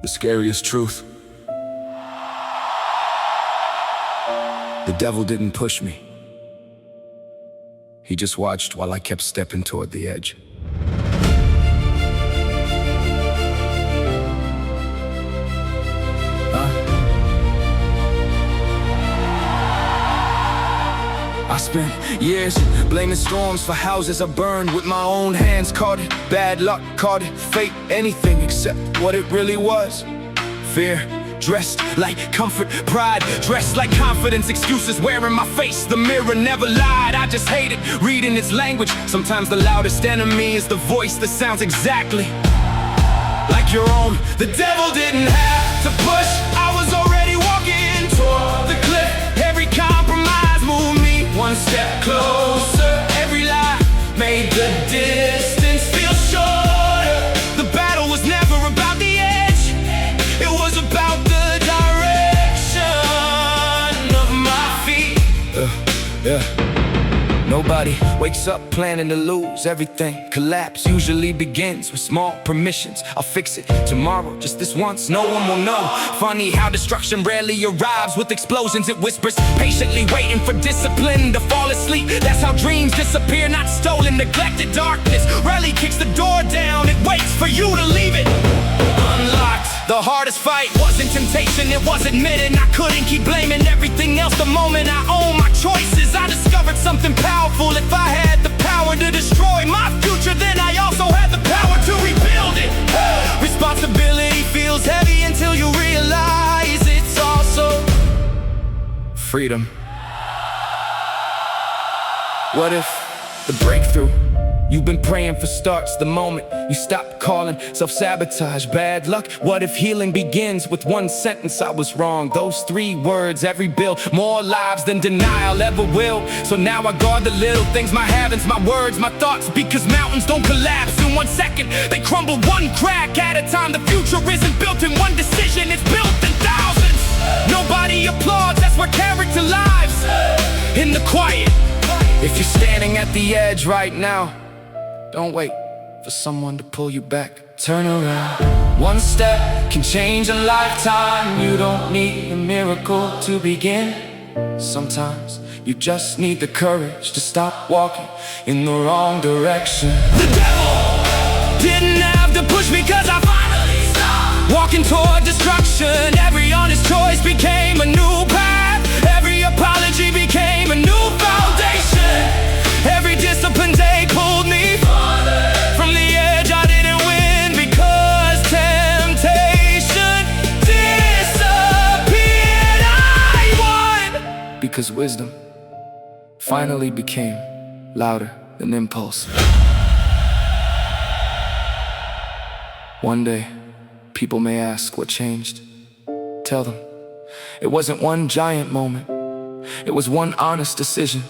The scariest truth. The devil didn't push me. He just watched while I kept stepping toward the edge. I spent years blaming storms for houses I burned with my own hands. Called it bad luck, called it fate, anything except what it really was. Fear, dressed like comfort, pride, dressed like confidence, excuses wearing my face. The mirror never lied, I just hated reading its language. Sometimes the loudest enemy is the voice that sounds exactly like your own. The devil didn't have to push, I was already walking toward the cliff. Every compromise moved me one step closer. Every lie made the distance feel shorter. The battle was never about the edge, it was about the direction of my feet. Nobody wakes up planning to lose. Everything collapse usually begins with small permissions. I'll fix it tomorrow, just this once, no one will know. Funny how destruction rarely arrives with explosions. It whispers, patiently waiting for discipline to fall asleep. That's how dreams disappear, not stolen, neglected. Darkness rarely kicks the door down, it waits for you to leave it unlocked. The hardest fight wasn't temptation, it was admitting I couldn't keep blaming everything else. The moment I owned my choices, I discovered something powerful. If I had the power to destroy my future, then I also had the power to rebuild it. Responsibility feels heavy until you realize it's also freedom. What if the breakthrough you've been praying for starts the moment you stop calling self-sabotage bad luck? What if healing begins with one sentence? I was wrong. Those 3 words, every bill, more lives than denial ever will. So now I guard the little things, my habits, my words, my thoughts, because mountains don't collapse in 1 second. They crumble one crack at a time. The future isn't built in one decision, it's built in thousands. Nobody applauds, that's where character lives, in the quiet. If you're standing at the edge right now, don't wait for someone to pull you back. Turn around. One step can change a lifetime. You don't need a miracle to begin. Sometimes you just need the courage to stop walking in the wrong direction. The devil didn't have to push me, cause I finally stopped walking toward destruction. Every honest choice became a new path. Every apology became a new foundation. Every disciplined day pulled me farther from the edge. I didn't win because temptation disappeared. I won because wisdom finally became louder than impulse. One day, people may ask what changed. Tell them, it wasn't one giant moment. It was one honest decision,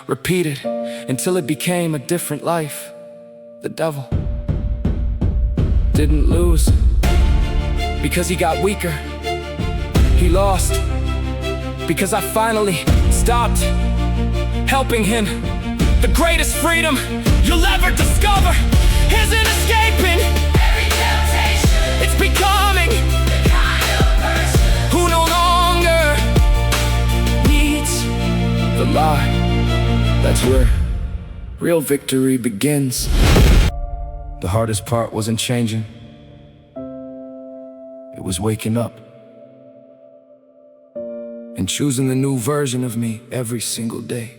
repeated until it became a different life. The devil didn't lose because he got weaker. He lost because I finally stopped helping him. The greatest freedom you'll ever discover isn't escaping every temptation. It's becoming the kind of person who no longer needs the lie. That's where real victory begins. The hardest part wasn't changing, it was waking up and choosing the new version of me every single day.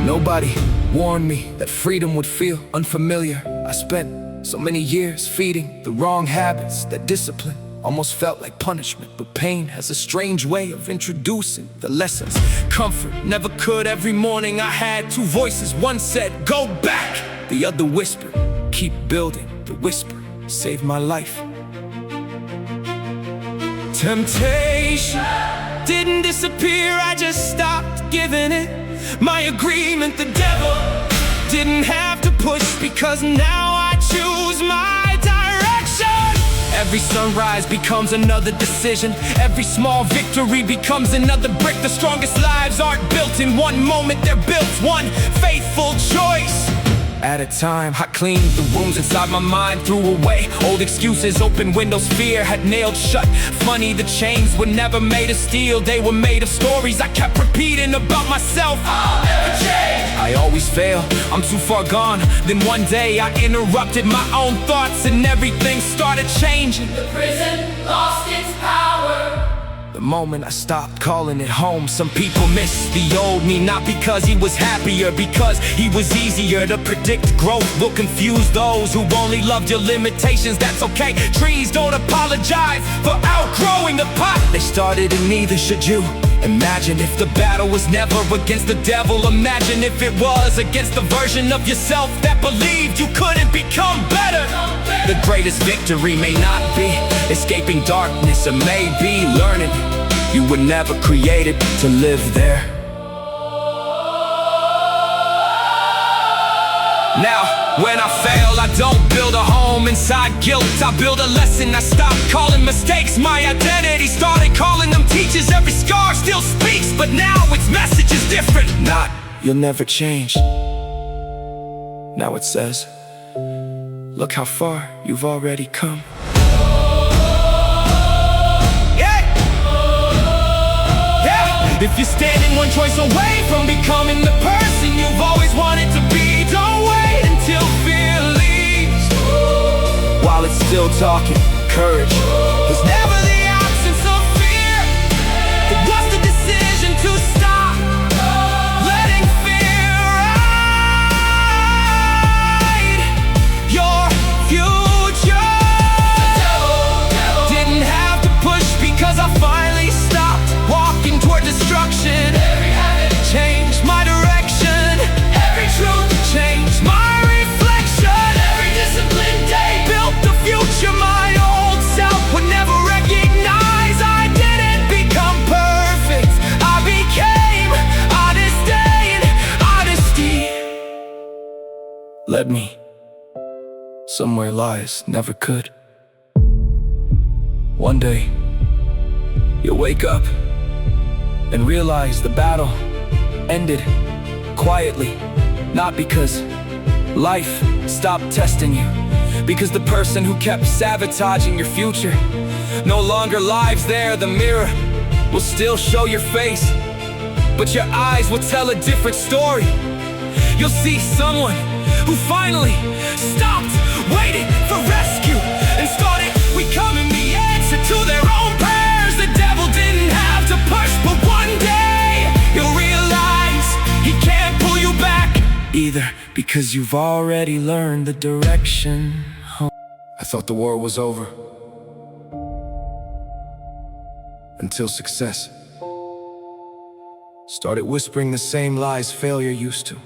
Nobody warned me that freedom would feel unfamiliar. I spent so many years feeding the wrong habits. That discipline almost felt like punishment, but pain has a strange way of introducing the lessons. Comfort never could. Every morning I had 2 voices. One said, go back. The other whispered, keep building. The whisper saved my life. Temptation didn't disappear, I just stopped giving it my agreement. The devil didn't have to push, because now I choose my direction. Every sunrise becomes another decision. Every small victory becomes another brick. The strongest lives aren't built in one moment, they're built one faithful choice at a time. I cleaned the wounds inside my mind, threw away old excuses, open windows fear had nailed shut. Funny, the chains were never made of steel, they were made of stories I kept repeating about myself. I'll never change, I always fail, I'm too far gone. Then one day I interrupted my own thoughts and everything started changing. The prison lost its power the moment I stopped calling it home. Some people miss the old me, not because he was happier, because he was easier to predict. Growth will confuse those who only loved your limitations. That's okay, trees don't apologize for outgrowing the pot they started, and neither should you. Imagine if the battle was never against the devil. Imagine if it was against the version of yourself that believed you couldn't become better. The greatest victory may not be escaping darkness, or may be learning you were never created to live there. Now, when I fail, I don't build a home inside guilt. I build a lesson. I stopped calling mistakes my identity, started calling them teachers. Every scar still speaks, but now its message is different. Not, you'll never change. Now it says, look how far you've already come. If you're standing one choice away from becoming the person you've always wanted to be, don't wait until fear leaves. While it's still talking, courage is never the absence of fear. It was the decision to stop letting fear ride your future. Didn't have to push because I finally stopped walking toward destruction. Every habit changed my direction. Every truth changed my reflection. Every disciplined day built the future my old self would never recognize. I didn't become perfect, I became honesty, and honesty led me somewhere lies never could. One day you'll wake up and realize the battle ended quietly. Not because life stopped testing you, because the person who kept sabotaging your future no longer lives there. The mirror will still show your face, but your eyes will tell a different story. You'll see someone who finally stopped waiting for rescue and started becoming the answer to their own prayers. The devil didn't have to push, but one day you'll realize he can't pull you back either, because you've already learned the direction home. I thought the war was over until success started whispering the same lies failure used to.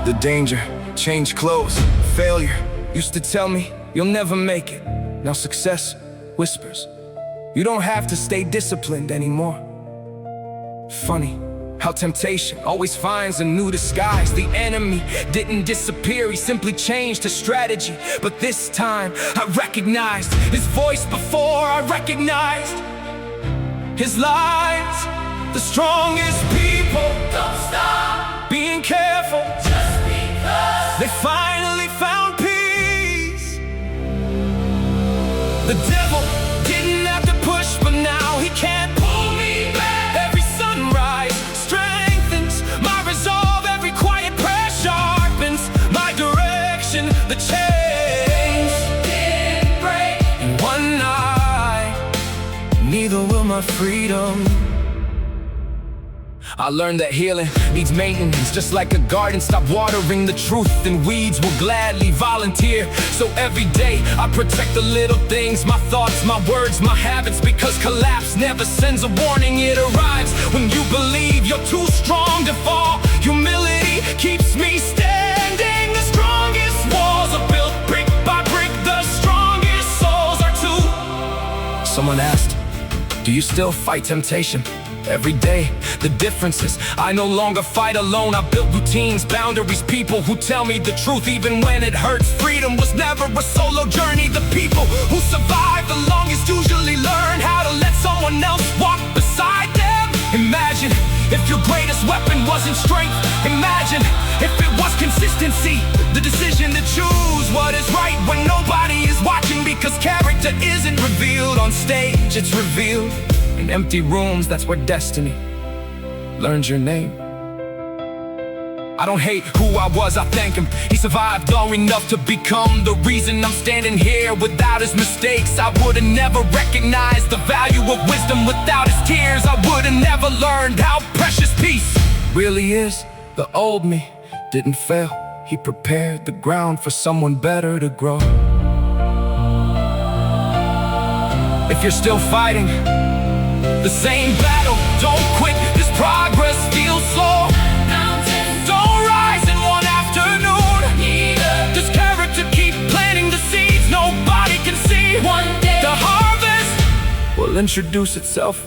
The danger, change clothes, failure used to tell me you'll never make it. Now success whispers you don't have to stay disciplined anymore. Funny how temptation always finds a new disguise. The enemy didn't disappear, he simply changed his strategy. But this time I recognized his voice before I recognized his lies. The strongest people don't stop being careful just because they finally found peace. The devil didn't have to push, but now he can't pull me back. Every sunrise strengthens my resolve. Every quiet prayer sharpens my direction. The chains didn't break in one night, neither will my freedom. I learned that healing needs maintenance, just like a garden. Stop watering the truth and weeds will gladly volunteer. So every day I protect the little things, my thoughts, my words, my habits, because collapse never sends a warning, it arrives when you believe you're too strong to fall. Humility keeps me standing. The strongest walls are built brick by brick, the strongest souls are too. Someone asked, do you still fight temptation? every day. The difference is I no longer fight alone. I built routines, boundaries, people who tell me the truth even when it hurts. Freedom was never a solo journey. The people who survive the longest usually learn how to let someone else walk beside them. Imagine if your greatest weapon wasn't strength. Imagine if it was consistency, the decision to choose what is right when nobody is watching. Because character isn't revealed on stage, it's revealed in empty rooms. That's where destiny learns your name. I don't hate who I was, I thank him. He survived long enough to become the reason I'm standing here. Without his mistakes, I would've never recognized the value of wisdom. Without his tears, I would've never learned how precious peace really is. The old me didn't fail. He prepared the ground for someone better to grow. If you're still fighting the same battle, don't quit. This progress feels slow. Don't rise in one afternoon. This character keep planting the seeds nobody can see. One day the harvest will introduce itself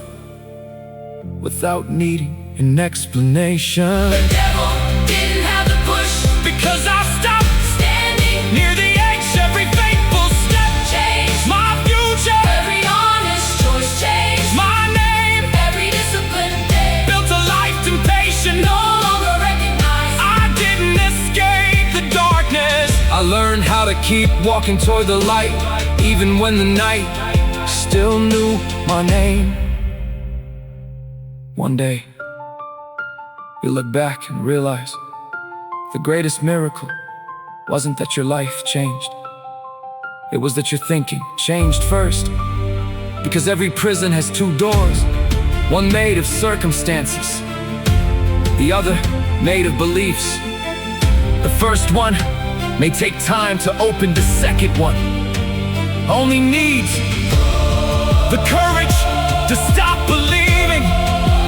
without needing an explanation. The devil didn't have to push, because I stopped standing near the edge. Every faithful step changed my future. every honest choice changed My name every disciplined day. built a life temptation. No longer recognized. I didn't escape the darkness. I learned how to keep walking toward the light, even when the night still knew my name. One day, you look back and realize the greatest miracle wasn't that your life changed. It was that your thinking changed first. Because every prison has two doors, one made of circumstances, the other made of beliefs. The first one may take time to open, the second one only needs the courage to stop believing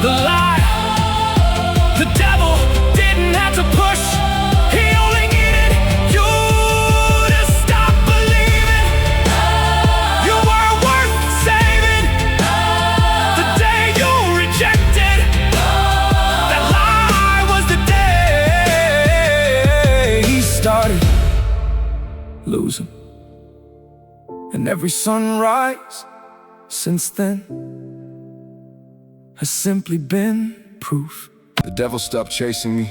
the lie. The devil didn't have to push, he only needed you to stop believing you were worth saving. The day you rejected that lie was the day he started losing. And every sunrise since then has simply been proof. The devil stopped chasing me,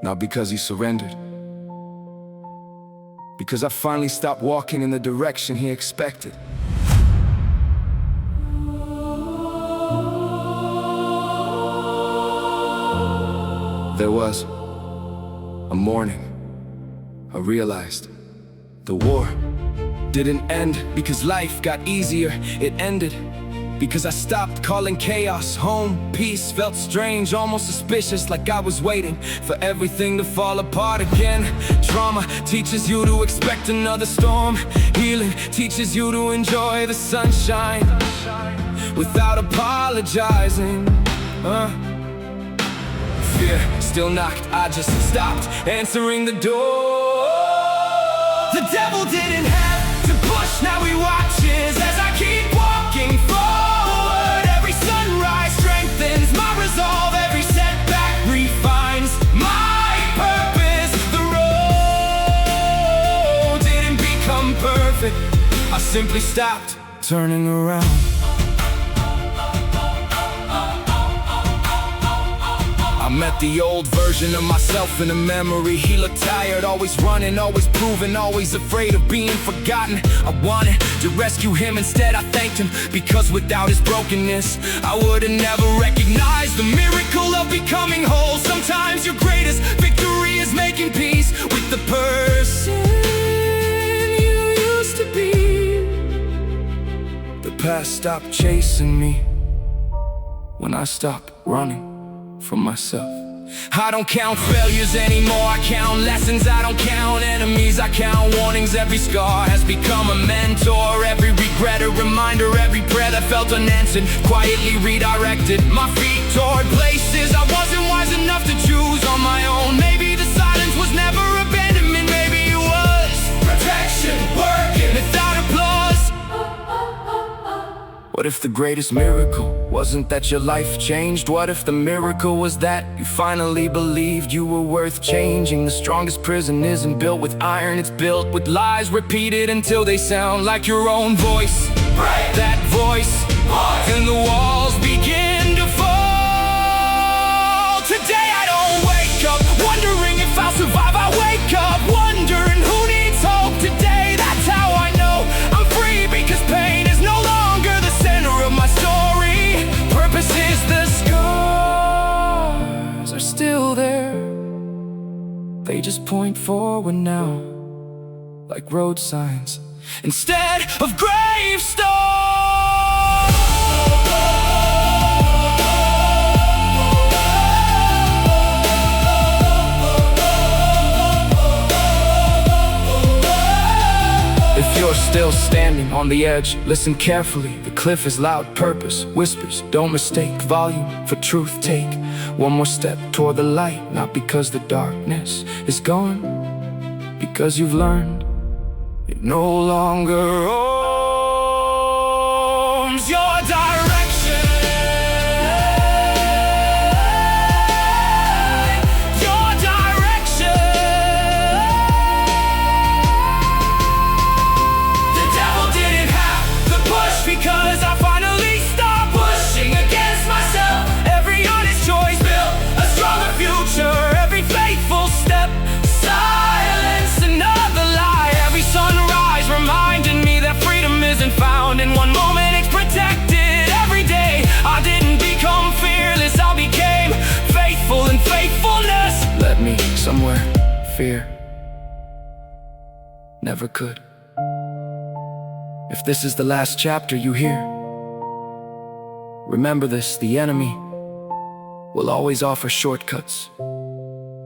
not because he surrendered, because I finally stopped walking in the direction he expected. There was a morning I realized the war didn't end because life got easier. It ended because I stopped calling chaos home. Peace felt strange, almost suspicious, like I was waiting for everything to fall apart again. Trauma teaches you to expect another storm. Healing teaches you to enjoy the sunshine without apologizing. Fear still knocked, I just stopped answering the door. The devil didn't have to push, now he watches as I keep walking forward. Every sunrise strengthens my resolve, every setback refines my purpose. The road didn't become perfect, I simply stopped turning around. I met the old version of myself in a memory. He looked tired, always running, always proving, always afraid of being forgotten. I wanted to rescue him, instead I thanked him, because without his brokenness I would have never recognized the miracle of becoming whole. Sometimes your greatest victory is making peace with the person you used to be. The past stopped chasing me when I stopped running from myself. I don't count failures anymore, I count lessons. I don't count enemies, I count warnings. Every scar has become a mentor, every regret a reminder, every prayer that felt unanswered quietly redirected my feet toward places I wasn't wise enough to choose on my own. Maybe the silence was never abandonment, maybe it was protection working without applause. What if the greatest miracle wasn't that your life changed? What if the miracle was that you finally believed you were worth changing? The strongest prison isn't built with iron, it's built with lies repeated until they sound like your own voice. Break That voice, and the walls begin to fall. Today I don't wake up wondering if I'll survive. I wake up wondering who needs hope today. That's how I know I'm free, because pain is no longer the center of my story. Purpose is the scars are still there. They just point forward now, like road signs instead of gravestones. If you're still standing on the edge, listen carefully. The cliff is loud, purpose whispers. Don't mistake volume for truth. Take one more step toward the light, not because the darkness is gone, because you've learned it no longer owns your direction. Your direction. The devil didn't have the push, because I finally stopped pushing against myself. Every honest choice built a stronger future. Every faithful step silence another lie. Every sunrise reminded me that freedom isn't found in one moment, it's protected every day. I didn't become fearless, I became faithful, and faithfulness led me somewhere fear never could. If this is the last chapter you hear, remember this: the enemy will always offer shortcuts,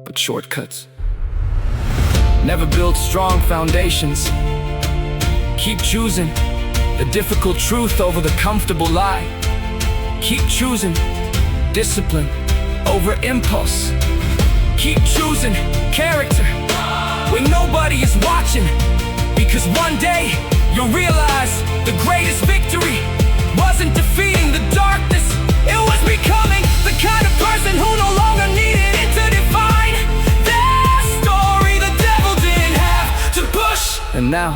but shortcuts never build strong foundations. Keep choosing the difficult truth over the comfortable lie. Keep choosing discipline over impulse. Keep choosing character when nobody is watching, because one day you'll realize the greatest victory wasn't defeating the darkness, it was becoming the kind of person who no longer needed it to define their story. The devil didn't have to push, and now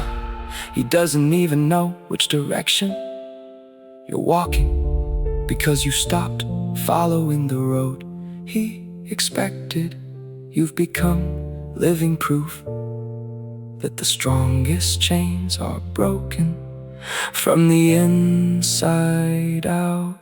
he doesn't even know which direction you're walking, because you stopped following the road he expected. You've become living proof that the strongest chains are broken from the inside out.